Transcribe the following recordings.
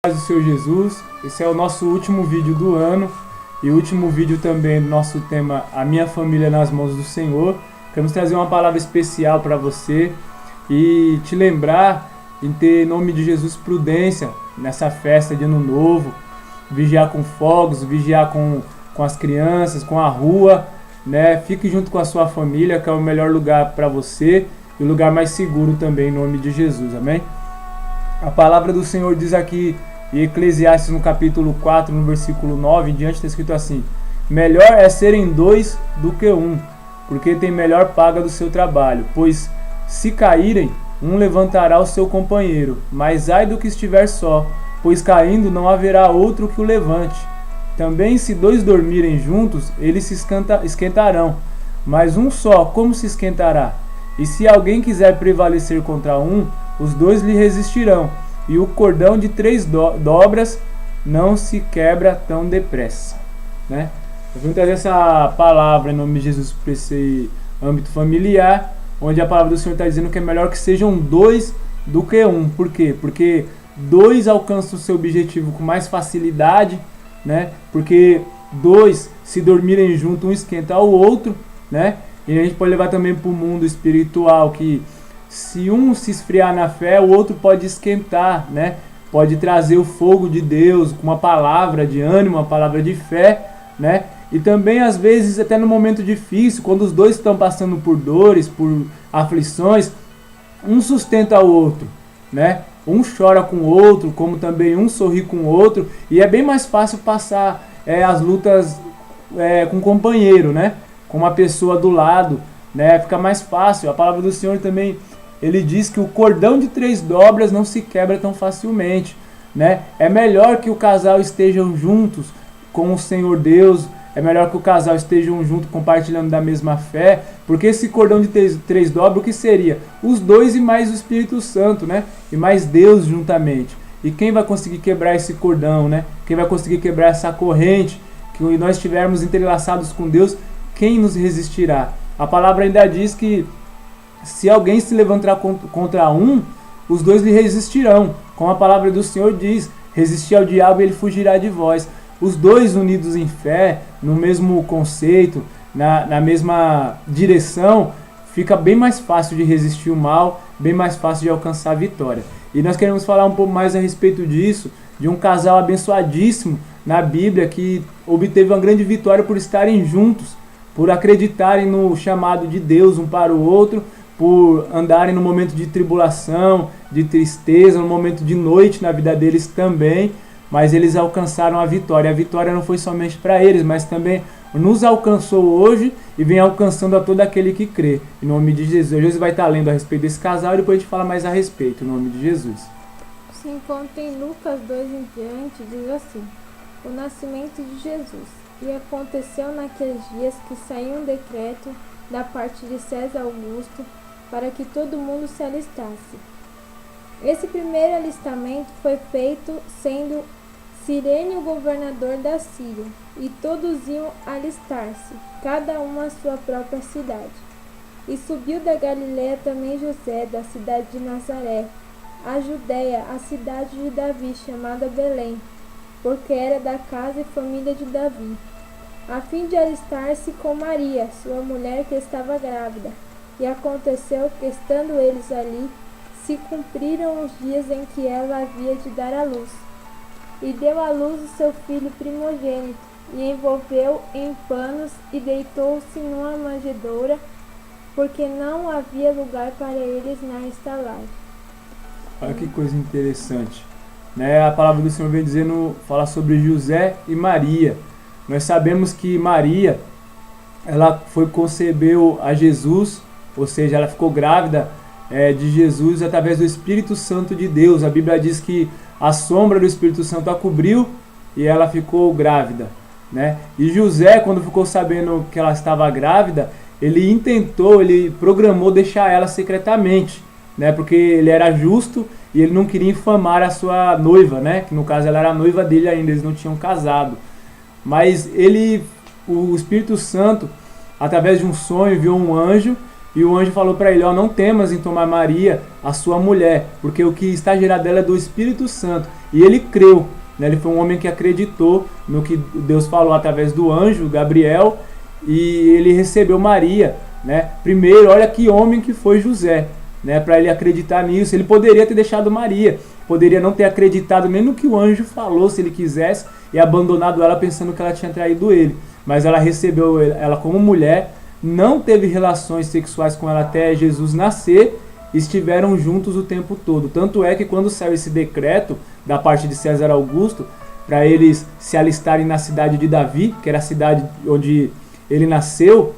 Do Senhor Jesus, esse é o nosso último vídeo do ano e o último vídeo também do nosso tema A Minha Família nas Mãos do Senhor. Queremos trazer uma palavra especial para você e te lembrar em ter, em nome de Jesus, prudência nessa festa de Ano Novo, vigiar com fogos, vigiar com as crianças, com a rua, né? Fique junto com a sua família, que é o melhor lugar para você e o lugar mais seguro também, em nome de Jesus, amém? A palavra do Senhor diz aqui em Eclesiastes no capítulo 4, no versículo 9 em diante, está escrito assim: melhor é serem dois do que um, porque tem melhor paga do seu trabalho, pois se caírem, um levantará o seu companheiro, mas ai do que estiver só, pois caindo não haverá outro que o levante. Também se dois dormirem juntos, eles se esquentarão, mas um só como se esquentará? E se alguém quiser prevalecer contra um, os dois lhe resistirão, e o cordão de 3 dobras não se quebra tão depressa, né? Eu vou trazer essa palavra em nome de Jesus para esse âmbito familiar, onde a palavra do Senhor está dizendo que é melhor que sejam 2 do que 1. Por quê? Porque 2 alcançam o seu objetivo com mais facilidade, né? Porque 2, se dormirem junto, um esquenta o outro, né? E a gente pode levar também para o mundo espiritual, que se um se esfriar na fé, o outro pode esquentar, né? Pode trazer o fogo de Deus com uma palavra de ânimo, uma palavra de fé, né? E também às vezes até no momento difícil, quando os dois estão passando por dores, por aflições, um sustenta o outro, né? Um chora com o outro, como também um sorri com o outro, e é bem mais fácil passar as lutas com um companheiro, né? Com uma pessoa do lado, né? Fica mais fácil. A palavra do Senhor também, ele diz que o cordão de 3 dobras não se quebra tão facilmente, né? É melhor que o casal estejam juntos com o Senhor Deus, é melhor que o casal estejam juntos compartilhando da mesma fé, porque esse cordão de 3 dobras, o que seria? Os dois e mais o Espírito Santo, né? E mais Deus juntamente. E quem vai conseguir quebrar esse cordão, né? Quem vai conseguir quebrar essa corrente? Que nós estivermos entrelaçados com Deus, quem nos resistirá? A palavra ainda diz que se alguém se levantar contra um, os dois lhe resistirão. Como a palavra do Senhor diz, resistir ao diabo e ele fugirá de vós. Os dois unidos em fé, no mesmo conceito, na mesma direção, fica bem mais fácil de resistir o mal, bem mais fácil de alcançar a vitória. E nós queremos falar um pouco mais a respeito disso, de um casal abençoadíssimo na Bíblia que obteve uma grande vitória por estarem juntos, por acreditarem no chamado de Deus um para o outro, por andarem no momento de tribulação, de tristeza, no momento de noite na vida deles também, mas eles alcançaram a vitória. A vitória não foi somente para eles, mas também nos alcançou hoje e vem alcançando a todo aquele que crê. Em nome de Jesus. Hoje vai estar lendo a respeito desse casal e depois a gente fala mais a respeito, em nome de Jesus. Se encontra em Lucas 2 em diante, diz assim: o nascimento de Jesus. E aconteceu naqueles dias que saiu um decreto da parte de César Augusto para que todo mundo se alistasse. Esse primeiro alistamento foi feito sendo Cirene o governador da Síria, e todos iam alistar-se, cada um à sua própria cidade. E subiu da Galiléia também José, da cidade de Nazaré, a Judéia, a cidade de Davi, chamada Belém, porque era da casa e família de Davi, a fim de alistar-se com Maria, sua mulher, que estava grávida. E aconteceu que, estando eles ali, se cumpriram os dias em que ela havia de dar à luz. E deu à luz o seu filho primogênito, e envolveu em panos, e deitou-se numa manjedoura, porque não havia lugar para eles na estalagem. Olha que coisa interessante, né? A palavra do Senhor vem dizendo, fala sobre José e Maria. Nós sabemos que Maria, ela concebeu a Jesus, ou seja, ela ficou grávida de Jesus através do Espírito Santo de Deus. A Bíblia diz que a sombra do Espírito Santo a cobriu e ela ficou grávida, né? E José, quando ficou sabendo que ela estava grávida, ele programou deixar ela secretamente, né? Porque ele era justo e ele não queria infamar a sua noiva, né? Que no caso ela era a noiva dele ainda, eles não tinham casado. Mas o Espírito Santo, através de um sonho, viu um anjo E o anjo falou para ele, ó, não temas em tomar Maria, a sua mulher, porque o que está gerado dela é do Espírito Santo. E ele creu, né? Ele foi um homem que acreditou no que Deus falou através do anjo Gabriel, e ele recebeu Maria, né? Primeiro, olha que homem que foi José, né? Para ele acreditar nisso. Ele poderia ter deixado Maria, poderia não ter acreditado nem no que o anjo falou, se ele quisesse, e abandonado ela pensando que ela tinha traído ele. Mas ela recebeu ela como mulher, não teve relações sexuais com ela até Jesus nascer, e estiveram juntos o tempo todo. Tanto é que quando saiu esse decreto da parte de César Augusto, para eles se alistarem na cidade de Davi, que era a cidade onde ele nasceu,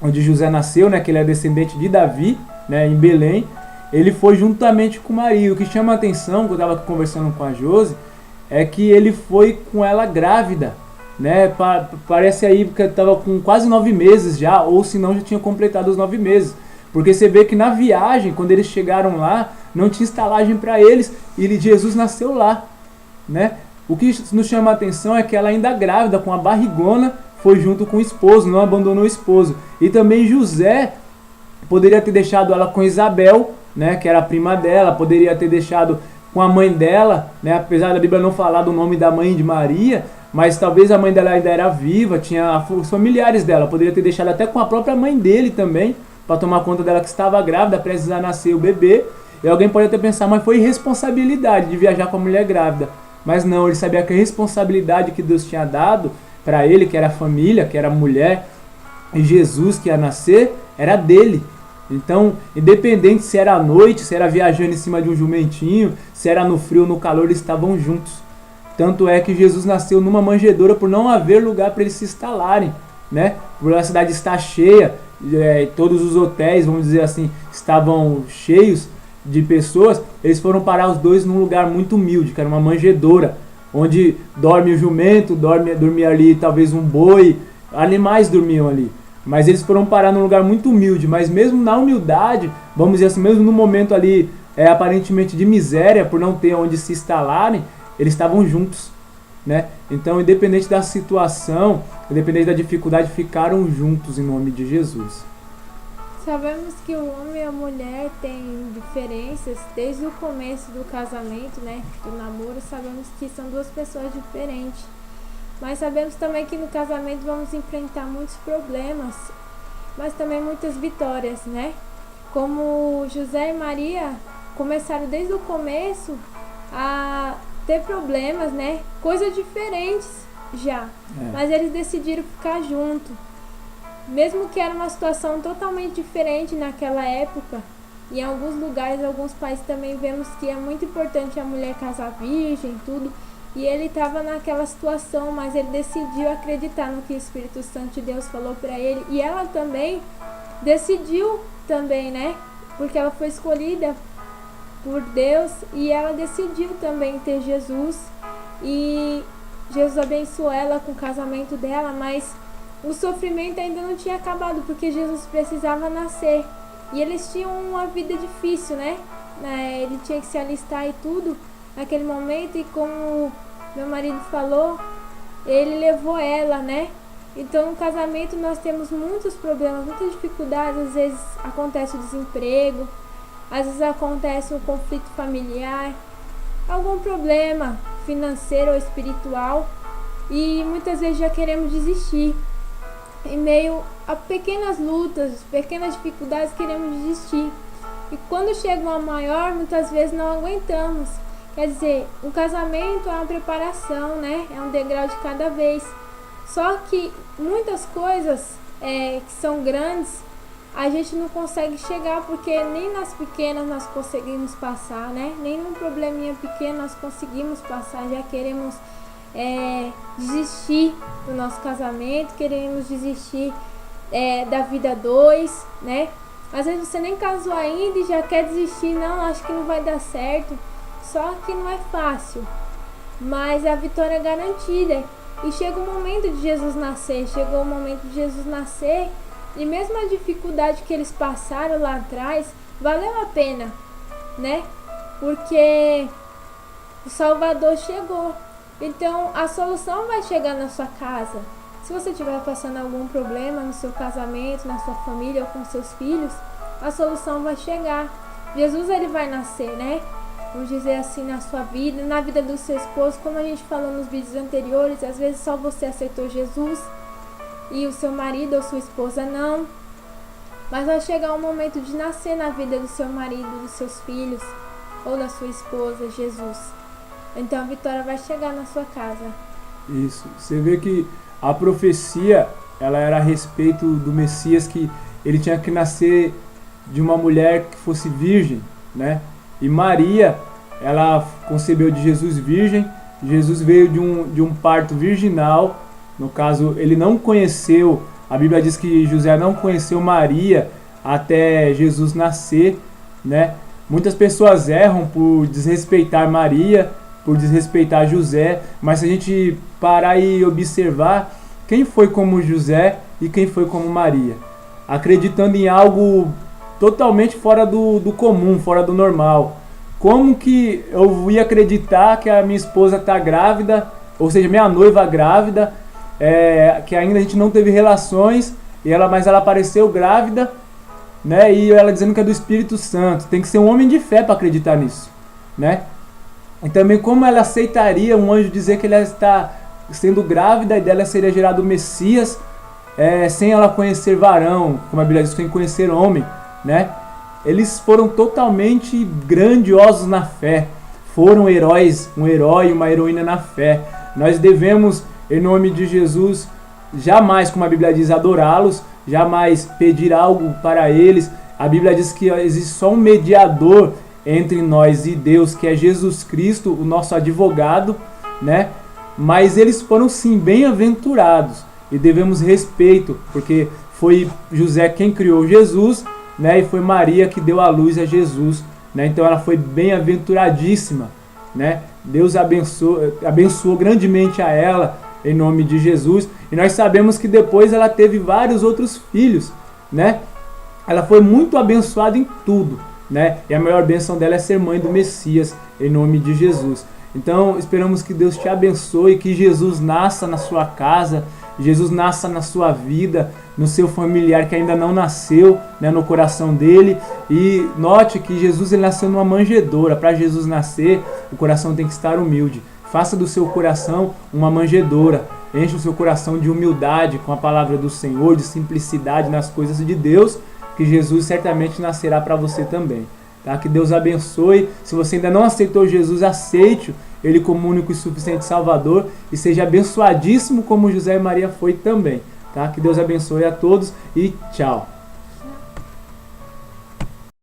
onde José nasceu, né, que ele é descendente de Davi, né, em Belém, ele foi juntamente com Maria. O que chama a atenção, quando eu estava conversando com a Josi, é que ele foi com ela grávida, né? Parece aí que estava com quase 9 meses já, ou se não já tinha completado os 9 meses. Porque você vê que na viagem, quando eles chegaram lá, não tinha estalagem para eles, e Jesus nasceu lá, né? O que nos chama a atenção é que ela ainda grávida, com a barrigona, foi junto com o esposo, não abandonou o esposo. E também José poderia ter deixado ela com Isabel, né, que era a prima dela, poderia ter deixado com a mãe dela, né, apesar da Bíblia não falar do nome da mãe de Maria, mas talvez a mãe dela ainda era viva, tinha os familiares dela, poderia ter deixado até com a própria mãe dele também, para tomar conta dela que estava grávida, prestes a nascer o bebê. E alguém pode até pensar, mas foi irresponsabilidade de viajar com a mulher grávida. Mas não, ele sabia que a responsabilidade que Deus tinha dado para ele, que era a família, que era a mulher, e Jesus que ia nascer, era dele. Então, independente se era à noite, se era viajando em cima de um jumentinho, se era no frio ou no calor, eles estavam juntos. Tanto é que Jesus nasceu numa manjedoura por não haver lugar para eles se instalarem, né? Por a cidade estar cheia, todos os hotéis, vamos dizer assim, estavam cheios de pessoas, eles foram parar os dois num lugar muito humilde, que era uma manjedoura, onde dorme o jumento, dormia ali talvez um boi, animais dormiam ali. Mas eles foram parar num lugar muito humilde, mas mesmo na humildade, vamos dizer assim, mesmo no momento ali aparentemente de miséria, por não ter onde se instalarem, eles estavam juntos, né? Então, independente da situação, independente da dificuldade, ficaram juntos em nome de Jesus. Sabemos que o homem e a mulher têm diferenças desde o começo do casamento, né? Do namoro, sabemos que são duas pessoas diferentes. Mas sabemos também que no casamento vamos enfrentar muitos problemas, mas também muitas vitórias, né? Como José e Maria começaram desde o começo a ter problemas, né? Coisas diferentes já, mas eles decidiram ficar juntos. Mesmo que era uma situação totalmente diferente naquela época, em alguns lugares, alguns países também vemos que é muito importante a mulher casar virgem, tudo. E ele estava naquela situação, mas ele decidiu acreditar no que o Espírito Santo de Deus falou para ele. E ela também decidiu também, né? Porque ela foi escolhida por Deus e ela decidiu também ter Jesus. E Jesus abençoou ela com o casamento dela, mas o sofrimento ainda não tinha acabado, porque Jesus precisava nascer. E eles tinham uma vida difícil, né? Ele tinha que se alistar e tudo naquele momento, e como meu marido falou, ele levou ela, né? Então no casamento nós temos muitos problemas, muitas dificuldades. Às vezes acontece o desemprego, às vezes acontece um conflito familiar, algum problema financeiro ou espiritual, e muitas vezes já queremos desistir. Em meio a pequenas lutas, pequenas dificuldades, queremos desistir. E quando chega uma maior, muitas vezes não aguentamos. Quer dizer, o casamento é uma preparação, né? É um degrau de cada vez. Só que muitas coisas que são grandes, a gente não consegue chegar, porque nem nas pequenas nós conseguimos passar, né? Nem num probleminha pequeno nós conseguimos passar. Já queremos desistir do nosso casamento, queremos desistir da vida dois, né? Às vezes você nem casou ainda e já quer desistir. Não, acho que não vai dar certo. Só que não é fácil, mas a vitória é garantida. E chega o momento de Jesus nascer, chegou o momento de Jesus nascer, e mesmo a dificuldade que eles passaram lá atrás, valeu a pena, né? Porque o Salvador chegou. Então a solução vai chegar na sua casa. Se você estiver passando algum problema no seu casamento, na sua família ou com seus filhos, a solução vai chegar. Jesus, ele vai nascer, né? Vamos dizer assim, na sua vida, na vida do seu esposo. Como a gente falou nos vídeos anteriores, às vezes só você aceitou Jesus e o seu marido ou sua esposa não. Mas vai chegar um momento de nascer na vida do seu marido, dos seus filhos ou da sua esposa, Jesus. Então a vitória vai chegar na sua casa. Isso. Você vê que a profecia, ela era a respeito do Messias, que ele tinha que nascer de uma mulher que fosse virgem, né? E Maria, ela concebeu de Jesus virgem. Jesus veio de um parto virginal. No caso, ele não conheceu, a Bíblia diz que José não conheceu Maria até Jesus nascer, né? Muitas pessoas erram por desrespeitar Maria, por desrespeitar José, mas se a gente parar e observar, quem foi como José e quem foi como Maria? Acreditando em algo totalmente fora do comum, fora do normal. Como que eu ia acreditar que a minha esposa está grávida, ou seja, minha noiva grávida, que ainda a gente não teve relações, mas ela apareceu grávida, né? E ela dizendo que é do Espírito Santo. Tem que ser um homem de fé para acreditar nisso, né? E também como ela aceitaria um anjo dizer que ela está sendo grávida e dela seria gerado o Messias, sem ela conhecer varão, como a Bíblia diz, sem conhecer homem, né? Eles foram totalmente grandiosos na fé, foram heróis, um herói e uma heroína na fé. Nós devemos, em nome de Jesus, jamais, como a Bíblia diz, adorá-los, jamais pedir algo para eles. A Bíblia diz que existe só um mediador entre nós e Deus, que é Jesus Cristo, o nosso advogado, né? Mas eles foram sim bem-aventurados e devemos respeito, porque foi José quem criou Jesus, né? E foi Maria que deu à luz a Jesus, né? Então ela foi bem-aventuradíssima, né? Deus abençoou grandemente a ela em nome de Jesus. E nós sabemos que depois ela teve vários outros filhos, né? Ela foi muito abençoada em tudo, né? E a maior bênção dela é ser mãe do Messias, em nome de Jesus. Então esperamos que Deus te abençoe, que Jesus nasça na sua casa, Jesus nasça na sua vida, no seu familiar que ainda não nasceu, né, no coração dele. E note que Jesus, ele nasceu numa manjedoura. Para Jesus nascer, o coração tem que estar humilde. Faça do seu coração uma manjedoura. Enche o seu coração de humildade com a palavra do Senhor, de simplicidade nas coisas de Deus, que Jesus certamente nascerá para você também. Tá? Que Deus abençoe. Se você ainda não aceitou Jesus, aceite-o, ele como único e suficiente Salvador, e seja abençoadíssimo como José e Maria foi também. Tá? Que Deus abençoe a todos e tchau.